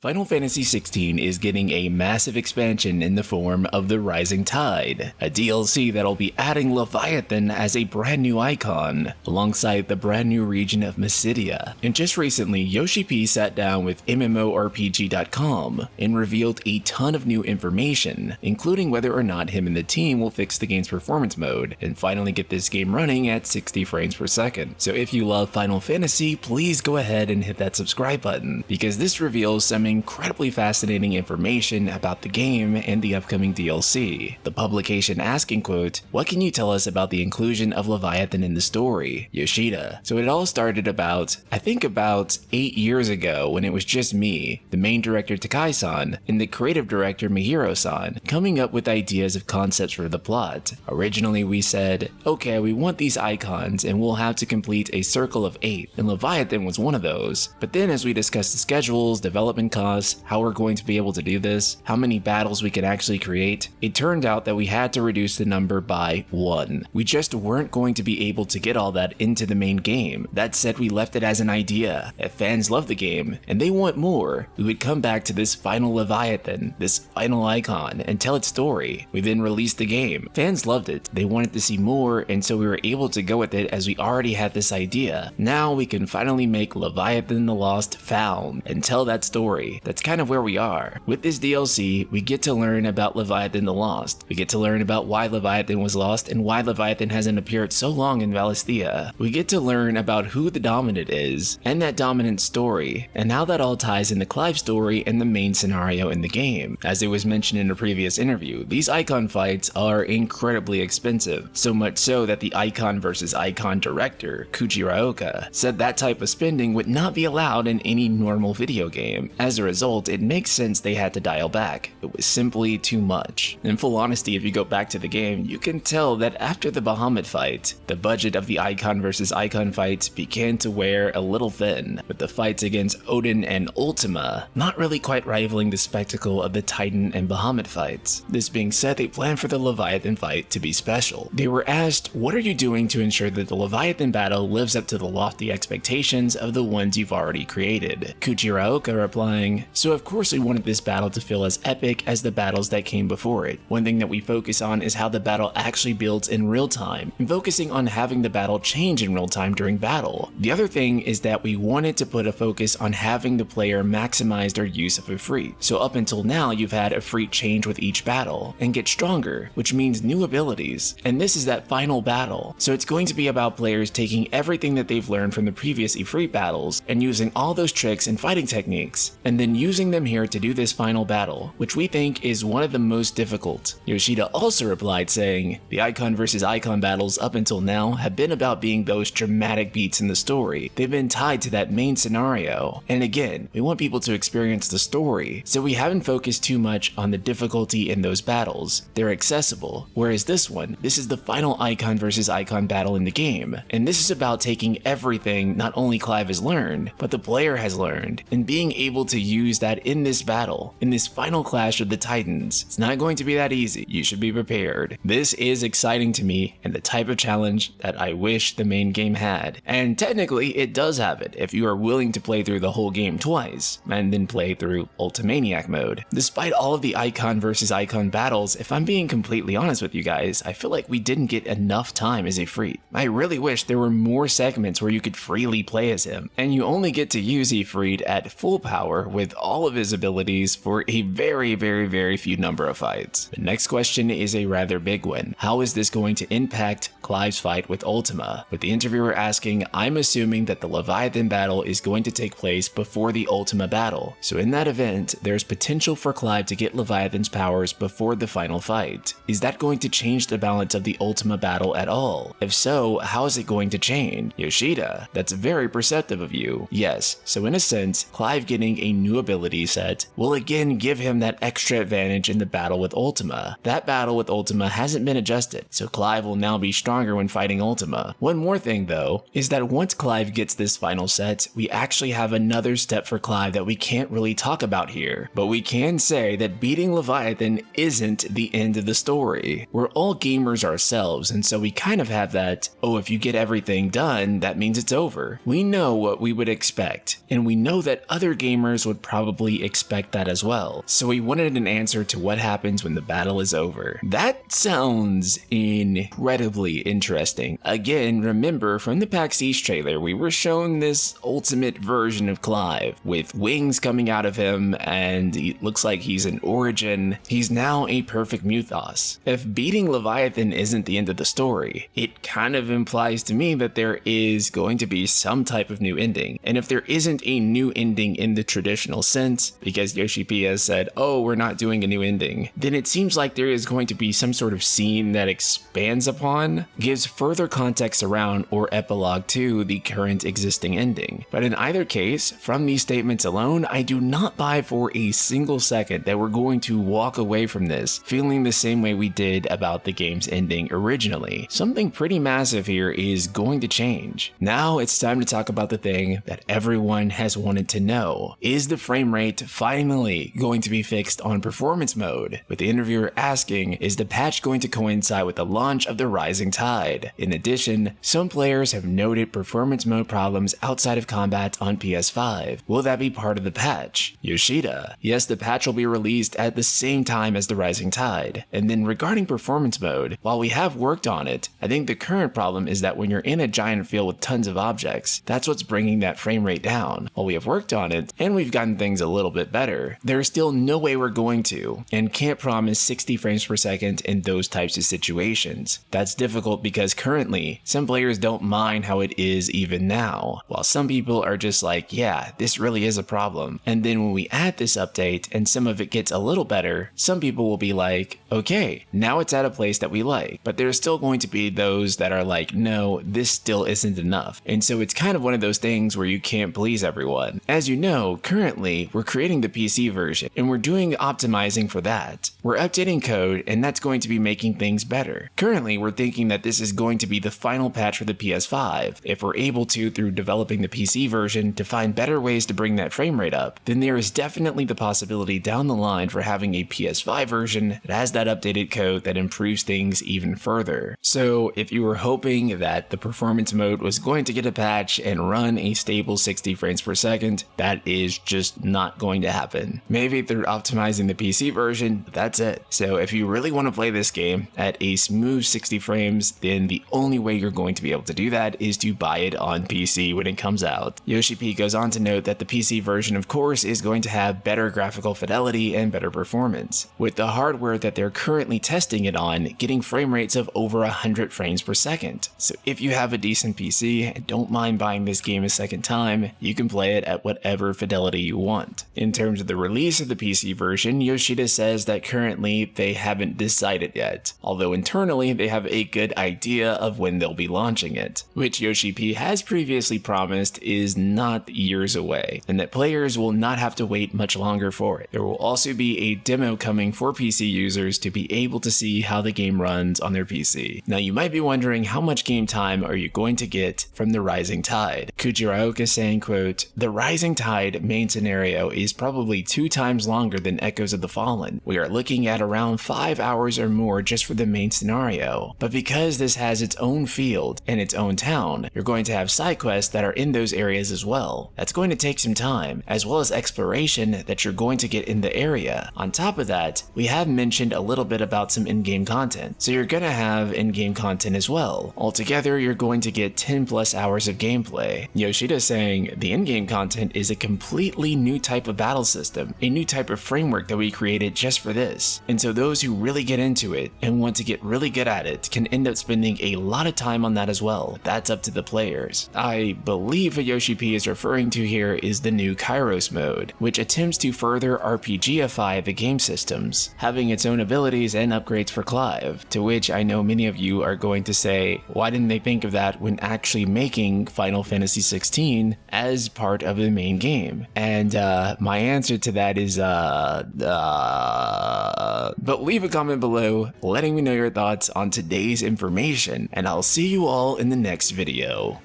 Final Fantasy XVI is getting a massive expansion in the form of the Rising Tide, a DLC that'll be adding Leviathan as a brand new icon, alongside the brand new region of Mysidia. And just recently, Yoshi P sat down with MMORPG.com and revealed a ton of new information, including whether or not him and the team will fix the game's performance mode and finally get this game running at 60 frames per second. So if you love Final Fantasy, please go ahead and hit that subscribe button, because this reveals some incredibly fascinating information about the game and the upcoming DLC. The publication asking, quote, "What can you tell us about the inclusion of Leviathan in the story, Yoshida?" So it all started about 8 years ago, when it was just me, the main director Takai-san, and the creative director Mihiro-san, coming up with ideas of concepts for the plot. Originally we said, okay, we want these icons and we'll have to complete a circle of 8, and Leviathan was one of those. But then as we discussed the schedules, development costs, how we're going to be able to do this, how many battles we can actually create, it turned out that we had to reduce the number by 1. We just weren't going to be able to get all that into the main game. That said, we left it as an idea. If fans love the game and they want more, we would come back to this final Leviathan, this final icon, and tell its story. We then released the game. Fans loved it. They wanted to see more, and so we were able to go with it as we already had this idea. Now we can finally make Leviathan the Lost found and tell that story. That's kind of where we are. With this DLC, we get to learn about Leviathan the Lost. We get to learn about why Leviathan was lost and why Leviathan hasn't appeared so long in Valisthea. We get to learn about who the dominant is, and that dominant story, and how that all ties in the Clive story and the main scenario in the game. As it was mentioned in a previous interview, these icon fights are incredibly expensive, so much so that the Eikon vs. Eikon director, Kujiraoka, said that type of spending would not be allowed in any normal video game. As a result, it makes sense they had to dial back. It was simply too much. In full honesty, if you go back to the game, you can tell that after the Bahamut fight, the budget of the Eikon vs. Eikon fights began to wear a little thin, with the fights against Odin and Ultima not really quite rivaling the spectacle of the Titan and Bahamut fights. This being said, they planned for the Leviathan fight to be special. They were asked, what are you doing to ensure that the Leviathan battle lives up to the lofty expectations of the ones you've already created? Kujiraoka replying, so of course we wanted this battle to feel as epic as the battles that came before it. One thing that we focus on is how the battle actually builds in real time, and focusing on having the battle change in real time during battle. The other thing is that we wanted to put a focus on having the player maximize their use of Ifrit. So up until now, you've had Ifrit change with each battle and get stronger, which means new abilities. And this is that final battle. So it's going to be about players taking everything that they've learned from the previous Ifrit battles and using all those tricks and fighting techniques, and then using them here to do this final battle, which we think is one of the most difficult. Yoshida also replied saying, the Eikon vs. Eikon battles up until now have been about being those dramatic beats in the story. They've been tied to that main scenario. And again, we want people to experience the story, so we haven't focused too much on the difficulty in those battles. They're accessible. Whereas this is the final Eikon vs. Eikon battle in the game. And this is about taking everything not only Clive has learned, but the player has learned, and being able to use that in this battle, in this final clash of the Titans. It's not going to be that easy. You should be prepared. This is exciting to me, and the type of challenge that I wish the main game had. And technically, it does have it if you are willing to play through the whole game twice, and then play through Ultimaniac mode. Despite all of the Eikon vs. Eikon battles, if I'm being completely honest with you guys, I feel like we didn't get enough time as Ifrit. I really wish there were more segments where you could freely play as him, and you only get to use Ifrit at full power with all of his abilities for a very few number of fights. The next question is a rather big one. How is this going to impact Clive's fight with Ultima? With the interviewer asking, I'm assuming that the Leviathan battle is going to take place before the Ultima battle. So in that event, there's potential for Clive to get Leviathan's powers before the final fight. Is that going to change the balance of the Ultima battle at all? If so, how is it going to change? Yoshida, that's very perceptive of you. Yes, so in a sense, Clive getting a new ability set will again give him that extra advantage in the battle with Ultima. That battle with Ultima hasn't been adjusted, so Clive will now be stronger when fighting Ultima. One more thing though, is that once Clive gets this final set, we actually have another step for Clive that we can't really talk about here, but we can say that beating Leviathan isn't the end of the story. We're all gamers ourselves, and so we kind of have that, oh, if you get everything done, that means it's over. We know what we would expect, and we know that other gamers would would probably expect that as well. So we wanted an answer to what happens when the battle is over. That sounds incredibly interesting. Again, remember from the PAX East trailer, we were shown this ultimate version of Clive with wings coming out of him, and it looks like he's an origin. He's now a perfect Muthos. If beating Leviathan isn't the end of the story, it kind of implies to me that there is going to be some type of new ending. And if there isn't a new ending in the traditional sense, because Yoshi P has said, oh, we're not doing a new ending, then it seems like there is going to be some sort of scene that expands upon, gives further context around, or epilogue to the current existing ending. But in either case, from these statements alone, I do not buy for a single second that we're going to walk away from this feeling the same way we did about the game's ending originally. Something pretty massive here is going to change. Now it's time to talk about the thing that everyone has wanted to know. Is the frame rate finally going to be fixed on performance mode? With the interviewer asking, is the patch going to coincide with the launch of the Rising Tide? In addition, some players have noted performance mode problems outside of combat on PS5. Will that be part of the patch? Yoshida, yes, the patch will be released at the same time as the Rising Tide. And then regarding performance mode, while we have worked on it, I think the current problem is that when you're in a giant field with tons of objects, that's what's bringing that frame rate down. While we have worked on it, and we've gotten things a little bit better, there's still no way we're going to, and can't promise 60 frames per second in those types of situations. That's difficult because currently, some players don't mind how it is even now, while some people are just like, yeah, this really is a problem. And then when we add this update and some of it gets a little better, some people will be like, okay, now it's at a place that we like. But there's still going to be those that are like, no, this still isn't enough. And so it's kind of one of those things where you can't please everyone. As you know, currently we're creating the PC version and we're doing optimizing for that. We're updating code and that's going to be making things better. Currently we're thinking that this is going to be the final patch for the PS5. If we're able to, through developing the PC version, to find better ways to bring that frame rate up, then there is definitely the possibility down the line for having a PS5 version that has that updated code that improves things even further. So if you were hoping that the performance mode was going to get a patch and run a stable 60 frames per second, that is just not going to happen. Maybe through optimizing the PC version, but that's it. So if you really want to play this game at a smooth 60 frames, then the only way you're going to be able to do that is to buy it on PC when it comes out. Yoshi P goes on to note that the PC version, of course, is going to have better graphical fidelity and better performance, with the hardware that they're currently testing it on getting frame rates of over 100 frames per second. So if you have a decent PC and don't mind buying this game a second time, you can play it at whatever fidelity you want. In terms of the release of the PC version, Yoshida says that currently they haven't decided yet, although internally they have a good idea of when they'll be launching it, which Yoshi P has previously promised is not years away, and that players will not have to wait much longer for it. There will also be a demo coming for PC users to be able to see how the game runs on their PC. Now you might be wondering, how much game time are you going to get from the Rising Tide? Kujiraoka saying, quote, the Rising Tide main scenario is probably 2 times longer than Echoes of the Fallen. We are looking at around 5 hours or more just for the main scenario. But because this has its own field and its own town, you're going to have side quests that are in those areas as well. That's going to take some time, as well as exploration that you're going to get in the area. On top of that, we have mentioned a little bit about some in-game content, so you're gonna have in-game content as well. Altogether, you're going to get 10 plus hours of gameplay. Yoshida saying the in-game content is a completely new type of battle system, a new type of framework that we created just for this. And so those who really get into it and want to get really good at it can end up spending a lot of time on that as well. That's up to the players. I believe what Yoshi P is referring to here is the new Kairos mode, which attempts to further RPGify the game systems, having its own abilities and upgrades for Clive, to which I know many of you are going to say, why didn't they think of that when actually making Final Fantasy XVI as part of the main game? And my answer to that is, but leave a comment below letting me know your thoughts on today's information, and I'll see you all in the next video.